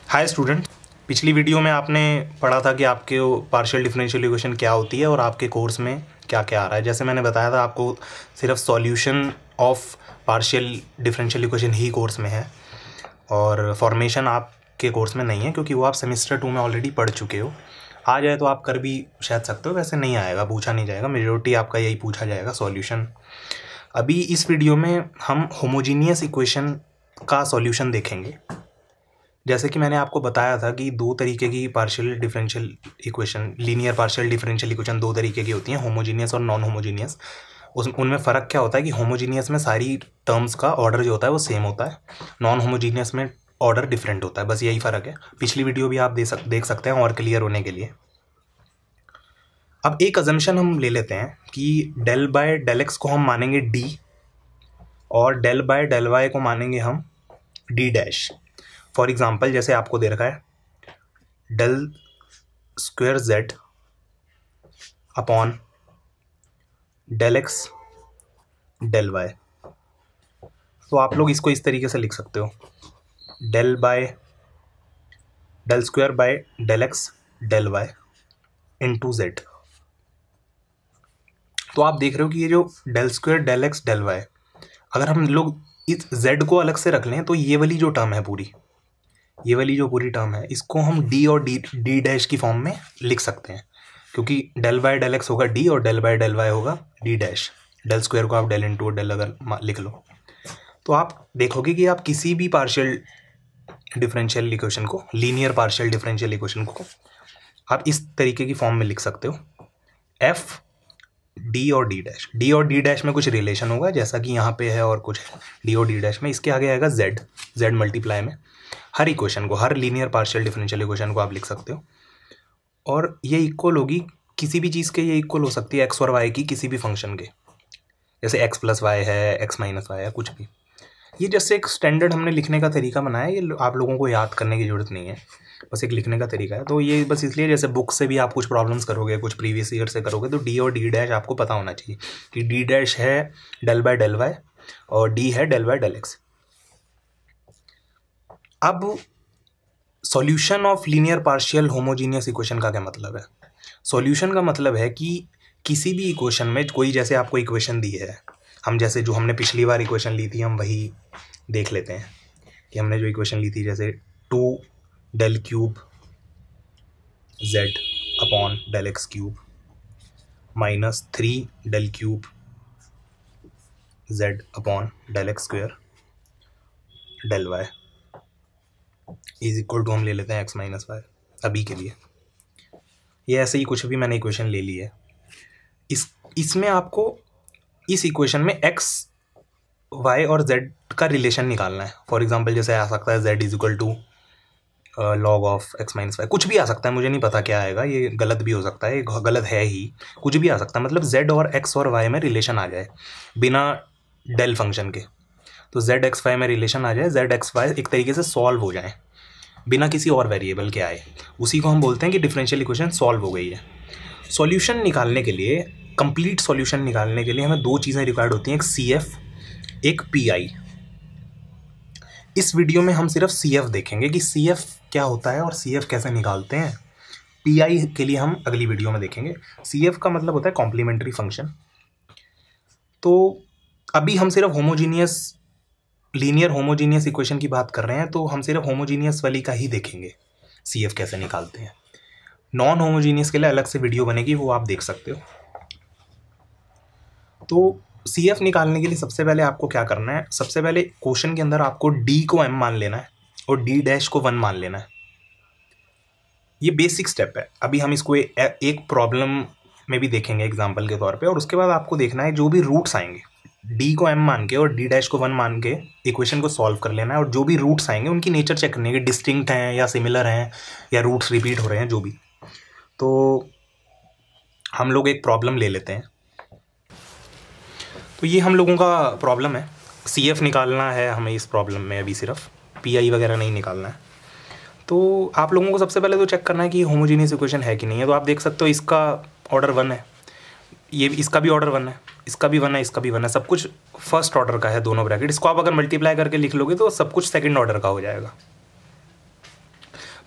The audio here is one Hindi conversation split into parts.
हाय स्टूडेंट, पिछली वीडियो में आपने पढ़ा था कि आपके पार्शियल डिफरेंशियल इक्वेशन क्या होती है और आपके कोर्स में क्या क्या आ रहा है। जैसे मैंने बताया था आपको सिर्फ solution of partial differential equation he course में है और फॉर्मेशन आपके कोर्स में नहीं है, क्योंकि वो आप सेमेस्टर 2 में ऑलरेडी पढ़ चुके हो। आ जाए तो आप कर भी शायद सकते हो, वैसे नहीं आएगा, पूछा नहीं जाएगा, मेजॉरिटी आपका यही पूछा जाएगा सॉल्यूशन। अभी इस वीडियो में हम होमोजीनियस इक्वेशन का सॉल्यूशन देखेंगे। जैसे कि मैंने आपको बताया था कि दो तरीके की partial differential equation, linear partial differential equation दो तरीके की होती हैं, होमोजीनियस और नॉन होमोजीनियस। उनमें फ़र्क क्या होता है कि होमोजीनियस में सारी टर्म्स का ऑर्डर जो होता है वो सेम होता है, नॉन होमोजीनियस में ऑर्डर डिफरेंट होता है, बस यही फ़र्क है। पिछली वीडियो भी आप देख सकते हैं और क्लियर होने के लिए। अब एक अजम्पशन हम ले लेते हैं कि डेल बाय डेल एक्स को हम मानेंगे डी और डेल बाय डेल वाई को मानेंगे हम डी डैश। फॉर एग्जाम्पल जैसे आपको दे रखा है del square z upon del x del y. तो आप लोग इसको इस तरीके से लिख सकते हो, del square by del x del y into z. तो आप देख रहे हो कि ये जो del square del x del y, अगर हम लोग इस जेड को अलग से रख लें तो ये वाली जो टर्म है पूरी, ये वाली जो पूरी टर्म है, इसको हम डी और डी डैश की फॉर्म में लिख सकते हैं, क्योंकि डेल बाय डेल एक्स होगा डी और डेल बाय डेल वाई होगा डी डैश। डेल स्क्वायर को आप डेल इंटू डेल अगर लिख लो तो आप देखोगे कि आप किसी भी पार्शियल डिफरेंशियल इक्वेशन को, लीनियर पार्शियल डिफरेंशियल इक्वेशन को आप इस तरीके की फॉर्म में लिख सकते हो, एफ डी और डी डैश। डी और डी डैश में कुछ रिलेशन होगा जैसा कि यहाँ पे है और कुछ है डी और डी डैश में, इसके आगे आएगा जेड, जेड मल्टीप्लाई में हर इक्वेशन को, हर लीनियर पार्शियल डिफरेंशियल इक्वेशन को आप लिख सकते हो। और ये इक्वल होगी किसी भी चीज़ के, ये इक्वल हो सकती है एक्स और वाई की, किसी भी फंक्शन के, जैसे एक्स प्लस वाई है, एक्स माइनस वाई है, कुछ भी। ये जैसे एक स्टैंडर्ड हमने लिखने का तरीका बनाया, ये आप लोगों को याद करने की ज़रूरत नहीं है, बस एक लिखने का तरीका है। तो ये बस इसलिए, जैसे बुक से भी आप कुछ प्रॉब्लम्स करोगे, कुछ प्रीवियस ईयर से करोगे, तो डी और डी डैश आपको पता होना चाहिए कि डी डैश है डेल बाय डेल वाई और डी है डेल बाय डेल एक्स। अब solution of linear partial homogeneous equation का क्या मतलब है? सॉल्यूशन का मतलब है कि किसी भी इक्वेशन में कोई, जैसे आपको इक्वेशन दी है, हम जैसे जो हमने पिछली बार इक्वेशन ली थी हम वही देख लेते हैं कि हमने जो इक्वेशन ली थी, जैसे 2 del cube z upon del x cube minus 3 del cube z upon del x square del y is equal to, हम ले लेते हैं एक्स माइनस वाई अभी के लिए। ये ऐसे ही कुछ भी मैंने इक्वेशन ले ली है। इसमें आपको इस इक्वेशन में एक्स वाई और जेड का रिलेशन निकालना है। फॉर एग्जांपल जैसे आ सकता है z is equal to log of x minus y, कुछ भी आ सकता है, मुझे नहीं पता क्या आएगा, ये गलत भी हो सकता है, ये गलत है ही, कुछ भी आ सकता है, मतलब जेड और एक्स और वाई में रिलेशन आ जाए बिना डेल फंक्शन के। तो जेड एक्स वाई में रिलेशन आ जाए, जेड एक्स वाई एक तरीके से सॉल्व हो जाए बिना किसी और वेरिएबल के आए, उसी को हम बोलते हैं कि डिफरेंशियल इक्वेशन सॉल्व हो गई है। सॉल्यूशन निकालने के लिए, कंप्लीट सॉल्यूशन निकालने के लिए हमें दो चीज़ें रिक्वायर्ड होती हैं, एक सी एफ, एक पी आई। इस वीडियो में हम सिर्फ सी एफ देखेंगे कि सी एफ क्या होता है और सी एफ कैसे निकालते हैं। पी आई के लिए हम अगली वीडियो में देखेंगे। सी एफ का मतलब होता है कॉम्प्लीमेंट्री फंक्शन। तो अभी हम सिर्फ होमोजीनियस, लीनियर होमोजीनियस इक्वेशन की बात कर रहे हैं, तो हम सिर्फ होमोजीनियस वाली का ही देखेंगे, सी एफ कैसे निकालते हैं। नॉन होमोजीनियस के लिए अलग से वीडियो बनेगी, वो आप देख सकते हो। तो सी एफ निकालने के लिए सबसे पहले आपको क्या करना है, सबसे पहले क्वेश्चन के अंदर आपको डी को एम मान लेना है और डी डैश को 1 मान लेना है। ये बेसिक स्टेप है। अभी हम इसको एक प्रॉब्लम में भी देखेंगे एग्जाम्पल के तौर पे, और उसके बाद आपको देखना है जो भी रूट्स आएंगे, डी को एम मान के और डी डैश को 1 मान के इक्वेशन को सॉल्व कर लेना है, और जो भी रूट्स आएंगे उनकी नेचर चेक करनी है कि डिस्टिंक्ट हैं या सिमिलर हैं या रूट्स रिपीट हो रहे हैं, जो भी। तो हम लोग एक प्रॉब्लम ले लेते हैं। तो ये हम लोगों का प्रॉब्लम है, सी एफ निकालना है हमें इस प्रॉब्लम में, अभी सिर्फ पी आई वगैरह नहीं निकालना है। तो आप लोगों को सबसे पहले तो चेक करना है कि होमोजीनियस इक्वेशन है कि नहीं है। तो आप देख सकते हो इसका ऑर्डर 1 है, ये इसका भी ऑर्डर 1 है, इसका भी 1 है, इसका भी 1 है, सब कुछ फर्स्ट ऑर्डर का है, दोनों ब्रैकेट। इसको आप अगर मल्टीप्लाई करके लिख लोगे तो सब कुछ सेकंड ऑर्डर का हो जाएगा।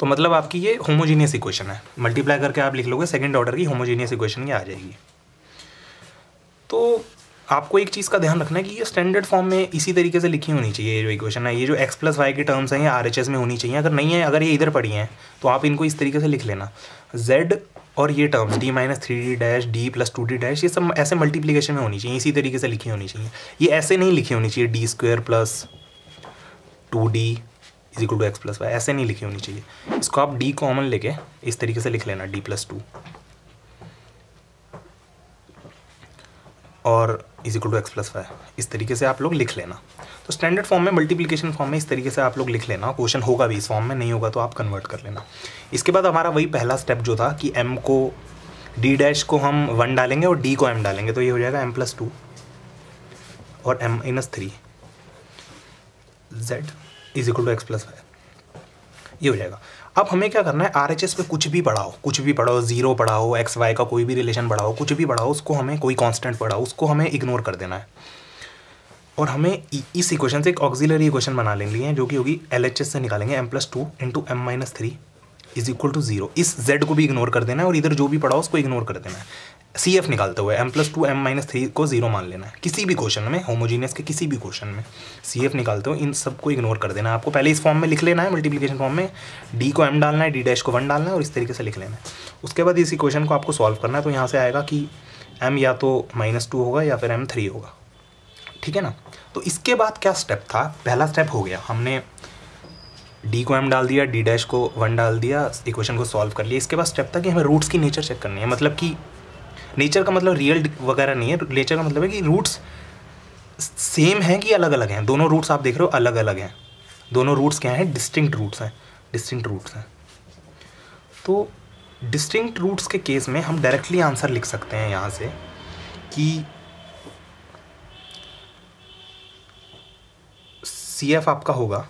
तो मतलब आपकी ये होमोजीनियस इक्वेशन है, मल्टीप्लाई करके आप लिख लोगे सेकंड ऑर्डर की होमोजीनियस इक्वेशन ये आ जाएगी। तो आपको एक चीज़ का ध्यान रखना है कि ये स्टैंडर्ड फॉर्म में इसी तरीके से लिखी होनी चाहिए। ये जो इक्वेशन है, ये जो x प्लस वाई की टर्म्स हैं ये RHS में होनी चाहिए। अगर नहीं है, अगर ये इधर पड़ी हैं तो आप इनको इस तरीके से लिख लेना, z और ये terms d minus 3d dash d plus 2d dash, ये सब ऐसे मल्टीप्लीकेशन में होनी चाहिए, इसी तरीके से लिखी होनी चाहिए। ये ऐसे नहीं लिखी होनी चाहिए d square plus 2d is equal to x plus y, ऐसे नहीं लिखी होनी चाहिए। इसको आप d कॉमन लेके इस तरीके से लिख लेना, d प्लस 2 और is equal to x plus y, इस तरीके से आप लोग लिख लेना। तो स्टैंडर्ड फॉर्म में, मल्टीप्लिकेशन फॉर्म में इस तरीके से आप लोग लिख लेना। क्वेश्चन होगा भी इस फॉर्म में, नहीं होगा तो आप कन्वर्ट कर लेना। इसके बाद हमारा वही पहला स्टेप जो था कि m को d डैश को हम 1 डालेंगे और d को m डालेंगे, तो ये हो जाएगा m प्लस 2 और m minus 3 z is equal to x plus y, ये हो जाएगा। अब हमें क्या करना है, RHS पे कुछ भी पढ़ाओ, कुछ भी पढ़ाओ, जीरो पढ़ाओ, एक्स वाई का कोई भी रिलेशन पढ़ाओ, कुछ भी पढ़ाओ, उसको हमें कोई कांस्टेंट पढ़ाओ, उसको हमें इग्नोर कर देना है। और हमें इस इक्वेशन से एक ऑक्सिलरी इक्वेशन बना लेनी है जो कि होगी LHS से निकालेंगे m plus 2 into m minus 3 is equal to 0। इस z को भी इग्नोर कर देना है और इधर जो भी पढ़ाओ उसको इग्नोर कर देना है। CF निकालते हुए m प्लस 2 m माइनस 3 को 0 मान लेना है किसी भी क्वेश्चन में, होमोजीनियस के किसी भी क्वेश्चन में CF निकालते हुए इन सबको इग्नोर कर देना है। आपको पहले इस फॉर्म में लिख लेना है, मल्टीप्लिकेशन फॉर्म में d को m डालना है, d डैश को 1 डालना है और इस तरीके से लिख लेना है। उसके बाद इस इक्वेशन को आपको सॉल्व करना है, तो यहाँ से आएगा कि m या तो -2 होगा या फिर m 3 होगा, ठीक है ना। तो इसके बाद क्या स्टेप था, पहला स्टेप हो गया, हमने d को m डाल दिया, d डैश को 1 डाल दिया, इक्वेशन को सॉल्व कर लिया। इसके बाद स्टेप था कि हमें रूट्स की नेचर चेक करनी है। मतलब कि नेचर का मतलब रियल वगैरह नहीं है, नेचर का मतलब है कि रूट्स सेम हैं कि अलग अलग हैं। दोनों रूट्स आप देख रहे हो अलग अलग हैं, दोनों रूट्स क्या हैं, डिस्टिंक्ट रूट्स हैं, डिस्टिंक्ट रूट्स हैं। तो डिस्टिंक्ट रूट्स के केस में हम डायरेक्टली आंसर लिख सकते हैं यहाँ से कि CF आपका होगा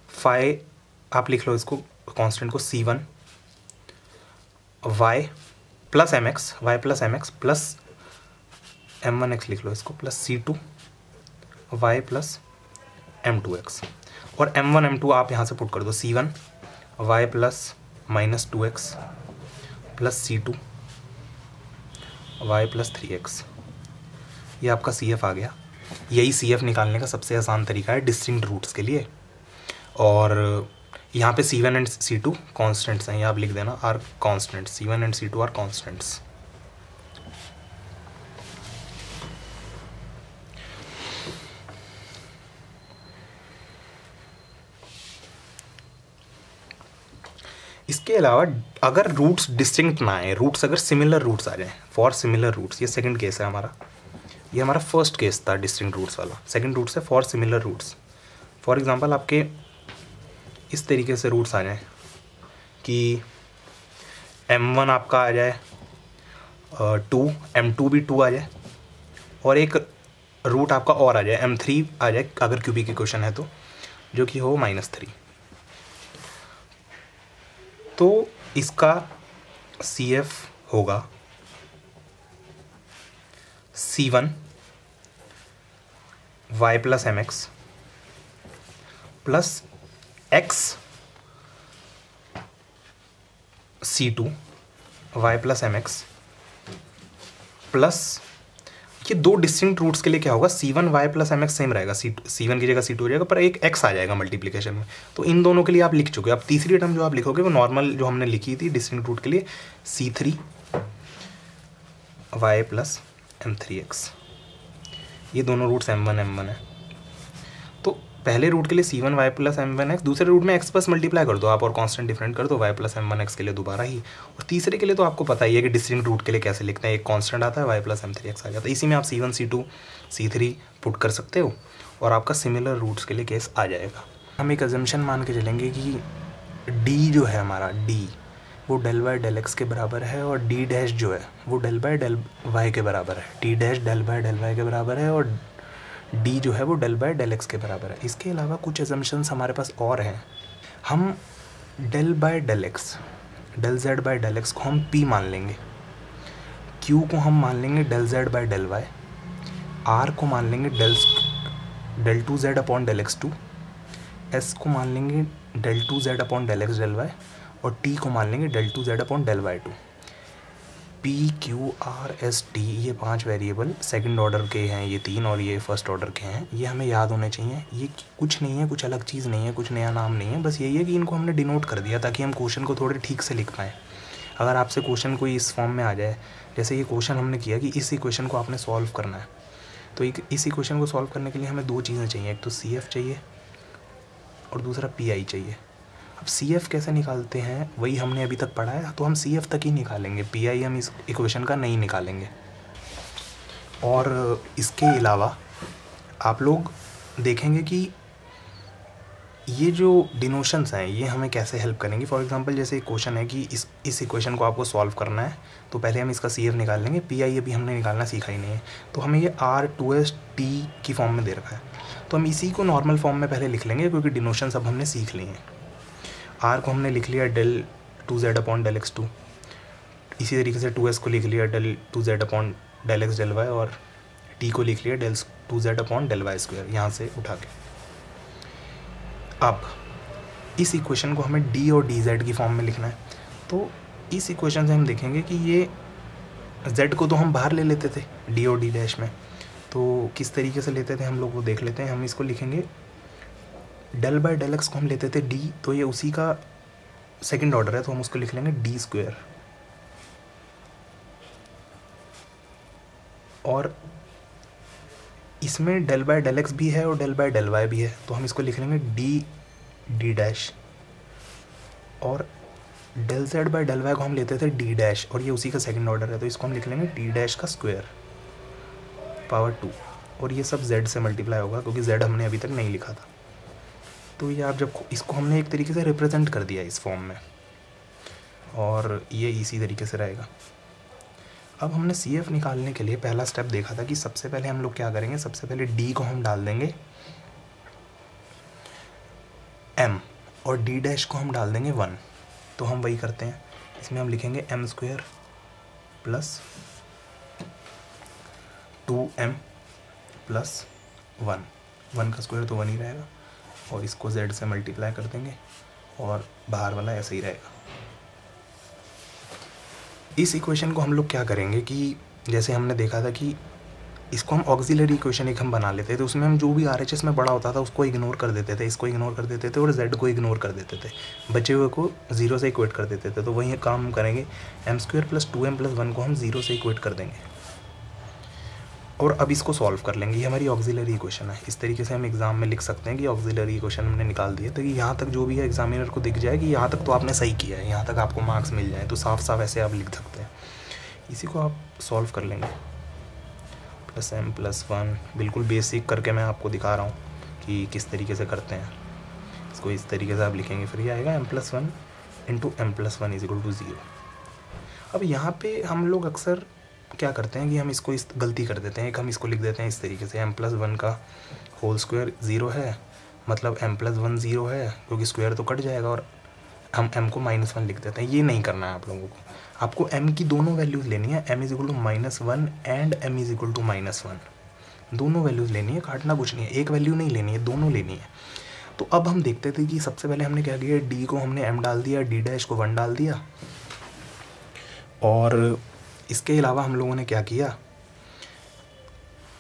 फाई, आप लिख लो इसको कांस्टेंट को C1 y plus m x plus m1x लिख लो इसको plus C2 y plus m2x, और m1 m2 आप यहाँ से पुट कर दो, C1 y plus minus 2x plus C2 y plus 3x, ये आपका CF आ गया। यही CF निकालने का सबसे आसान तरीका है डिस्टिंक्ट रूट्स के लिए। और यहाँ पे C1 एंड C2 कॉन्स्टेंट्स हैं, ये आप लिख देना are constants, C1 and C2 are constants. इसके अलावा अगर रूट्स डिस्टिंक्ट ना आए, रूट्स अगर सिमिलर रूट्स आ जाएं, फॉर सिमिलर रूट्स, ये सेकंड केस है हमारा, ये हमारा फर्स्ट केस था डिस्टिंक्ट रूट्स वाला। सेकंड रूट्स है for similar roots. For example आपके इस तरीके से रूट्स आ जाएं कि m1 आपका आ जाए 2, m2 भी 2 आ जाए, और एक रूट आपका और आ जाए m3 आ जाए अगर क्यूबिक इक्वेशन है तो, जो कि हो -3। तो इसका CF होगा C1 y plus mx plus x C2 y plus mx plus, ये दो डिस्टिंक्ट रूट्स के लिए क्या होगा, C1 y plus mx same रहेगा, C1 की जगह C2 हो जाएगा, पर एक x आ जाएगा मल्टीप्लिकेशन में। तो इन दोनों के लिए आप लिख चुके हो। अब तीसरी टर्म जो आप लिखोगे वो नॉर्मल जो हमने लिखी थी डिस्टिंक्ट रूट के लिए, C3 y प्लस m3x, ये दोनों रूट्स m1 है। तो पहले रूट के लिए C1 y प्लस m1x, दूसरे रूट में x प्लस मल्टीप्लाई कर दो आप और कांस्टेंट डिफरेंट कर दो y प्लस m1x के लिए दोबारा ही, और तीसरे के लिए तो आपको पता ही है कि डिस्टिंक्ट रूट के लिए कैसे लिखते हैं, एक कांस्टेंट आता है y प्लस m3x आ जाता है। इसी में आप C1 C2 C3 पुट कर सकते हो और आपका सिमिलर रूट्स के लिए केस आ जाएगा। हम एक अजम्पशन मान के चलेंगे कि d जो है हमारा d वो डेल बाय डेल एक्स के बराबर है, और d डैश जो है वो डेल बाय डेल वाई के बराबर है, d dash del by del y के बराबर है, और d जो है वो डेल बाय डेल एक्स के बराबर है। इसके अलावा कुछ एजम्पशंस हमारे पास और हैं। हम del by del x, del Z by del x को हम p मान लेंगे, q को हम मान लेंगे del Z by del Y, r को मान लेंगे del 2z upon del x2, s को मान लेंगे del two Z upon del x del Y, और टी को मान लेंगे del two Z upon del Y two. P Q R S T, ये 5 वेरिएबल सेकंड ऑर्डर के हैं, ये 3 और ये फर्स्ट ऑर्डर के हैं। ये हमें याद होने चाहिए। ये कुछ नहीं है, कुछ अलग चीज़ नहीं है, कुछ नया नाम नहीं है, बस यही है कि इनको हमने डिनोट कर दिया ताकि हम क्वेश्चन को थोड़े ठीक से लिख पाएँ। अगर आपसे क्वेश्चन कोई इस फॉर्म में आ जाए, जैसे ये क्वेश्चन हमने किया कि इस इक्वेशन को आपने सॉल्व करना है, तो इस इक्वेशन को सॉल्व करने के लिए हमें 2 चीज़ें चाहिए, एक तो सी एफ चाहिए और दूसरा पी आई चाहिए। अब सी एफ कैसे निकालते हैं वही हमने अभी तक पढ़ा है, तो हम सी एफ तक ही निकालेंगे, पी आई हम इस इक्वेशन का नहीं निकालेंगे। और इसके अलावा आप लोग देखेंगे कि ये जो डिनोशंस हैं ये हमें कैसे हेल्प करेंगी। फॉर एग्जांपल जैसे एक क्वेश्चन है कि इस इक्वेशन को आपको सॉल्व करना है, तो पहले हम इसका सी एफ निकाल लेंगे, पी आई अभी हमने निकालना सीखा ही नहीं है, तो हमें ये आर टू एस टी की फॉर्म में दे रखा है, तो हम इसी को नॉर्मल फॉर्म में पहले लिख लेंगे क्योंकि डिनोशंस अब हमने सीख ली हैं। आर को हमने लिख लिया del two Z upon del X two, इसी तरीके से टू एस को लिख लिया del two Z upon del x del Y, और टी को लिख लिया del two Z upon del Y square, यहाँ से उठा के। अब इस इक्वेशन को हमें डी और डी जेड की फॉर्म में लिखना है, तो इस इक्वेशन से हम देखेंगे कि ये जेड को तो हम बाहर ले लेते थे डी और डी डैश में, तो किस तरीके से लेते थे हम लोग वो देख लेते हैं। हम इसको लिखेंगे डेल बाय डेल एक्स को हम लेते थे डी, तो ये उसी का सेकंड ऑर्डर है, तो हम उसको लिख लेंगे डी स्क्वायर, और इसमें डेल बाय डेल एक्स भी है और डेल बाय डेल वाई भी है, तो हम इसको लिख लेंगे डी डी डैश, और del Z by del Y को हम लेते थे डी डैश, और ये उसी का सेकंड ऑर्डर है, तो इसको हम लिख लेंगे डी डैश का स्क्वायर पावर 2, और ये सब जेड से मल्टीप्लाई होगा क्योंकि जेड हमने अभी तक नहीं लिखा था। तो ये आप जब इसको हमने एक तरीके से रिप्रेजेंट कर दिया इस फॉर्म में, और ये इसी तरीके से रहेगा। अब हमने सी एफ निकालने के लिए पहला स्टेप देखा था कि सबसे पहले हम लोग क्या करेंगे, सबसे पहले डी को हम डाल देंगे एम, और डी डैश को हम डाल देंगे 1, तो हम वही करते हैं। इसमें हम लिखेंगे M square plus 2m plus 1 का स्क्वायर तो 1 ही रहेगा, और इसको z से मल्टीप्लाई कर देंगे, और बाहर वाला ऐसे ही रहेगा। इस इक्वेशन को हम लोग क्या करेंगे कि जैसे हमने देखा था कि इसको हम ऑक्सिलरी इक्वेशन एक हम बना लेते थे, उसमें हम जो भी RHS में बड़ा होता था उसको इग्नोर कर देते थे, इसको इग्नोर कर देते थे और z को इग्नोर कर देते थे, बचे हुए को 0 से इक्वेट कर देते थे। तो वही काम हम करेंगे, M square plus 2m plus 1 को हम 0 से इक्वेट कर देंगे, और अब इसको सॉल्व कर लेंगे। ये हमारी ऑक्सिलरी इक्वेशन है। इस तरीके से हम एग्जाम में लिख सकते हैं कि ऑक्सिलरी इक्वेशन हमने निकाल दी है, तो यहाँ तक जो भी है एग्जामिनर को दिख जाए कि यहाँ तक तो आपने सही किया है, यहाँ तक आपको मार्क्स मिल जाए, तो साफ साफ ऐसे आप लिख सकते हैं। इसी को आप सॉल्व कर लेंगे, प्लस m प्लस 1, बिल्कुल बेसिक करके मैं आपको दिखा रहा हूँ कि किस तरीके से करते हैं। इसको इस तरीके से आप लिखेंगे, फिर ये आएगा m plus 1 into m plus 1 is equal to 0। अब यहाँ पे हम लोग अक्सर क्या करते हैं कि हम इसको इस गलती कर देते हैं, एक हम इसको लिख देते हैं इस तरीके से, m प्लस 1 का होल स्क्वायर 0 है, मतलब m प्लस 1 0 है क्योंकि स्क्वायर तो कट जाएगा, और हम m को -1 लिख देते हैं। ये नहीं करना है आप लोगों को, आपको m की दोनों वैल्यूज़ लेनी है, m is equal to -1 and m is equal to -1, दोनों वैल्यूज़ लेनी है, काटना कुछ नहीं है, एक वैल्यू नहीं लेनी है, दोनों लेनी है। तो अब हम देखते थे कि सबसे पहले हमने क्या किया, d को हमने m डाल दिया, d डैश को 1 डाल दिया, और इसके अलावा हम लोगों ने क्या किया,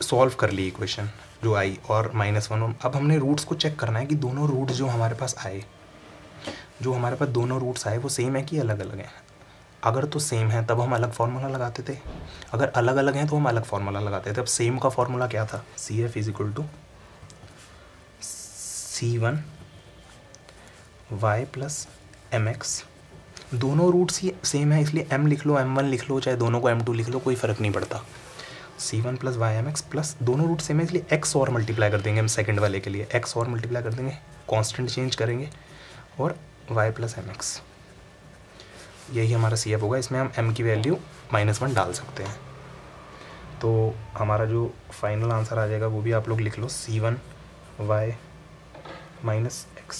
सॉल्व कर ली इक्वेशन जो आई, और -1। अब हमने रूट्स को चेक करना है कि दोनों रूट्स जो हमारे पास आए, जो हमारे पास दोनों रूट्स आए वो सेम है कि अलग अलग हैं। अगर तो सेम है तब हम अलग फार्मूला लगाते थे, अगर अलग अलग हैं तो हम अलग फार्मूला लगाते थे। अब सेम का फार्मूला क्या था, C F is equal to C1 y plus mx, दोनों रूट्स ही सेम है इसलिए m लिख लो, m1 लिख लो, चाहे दोनों को m2 लिख लो, कोई फ़र्क नहीं पड़ता। C1 plus Y M x plus दोनों रूट सेम है इसलिए x और मल्टीप्लाई कर देंगे हम सेकंड वाले के लिए, x और मल्टीप्लाई कर देंगे, कांस्टेंट चेंज करेंगे, और y प्लस एम एक्स, यही हमारा सी एफ होगा। इसमें हम m की वैल्यू -1 डाल सकते हैं, तो हमारा जो फाइनल आंसर आ जाएगा वो भी आप लोग लिख लो, C1 y minus x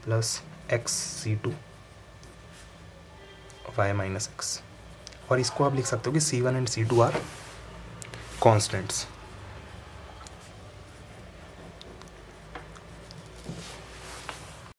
plus x C2 y minus x, और इसको आप लिख सकते हो कि C1 and C2 are constants.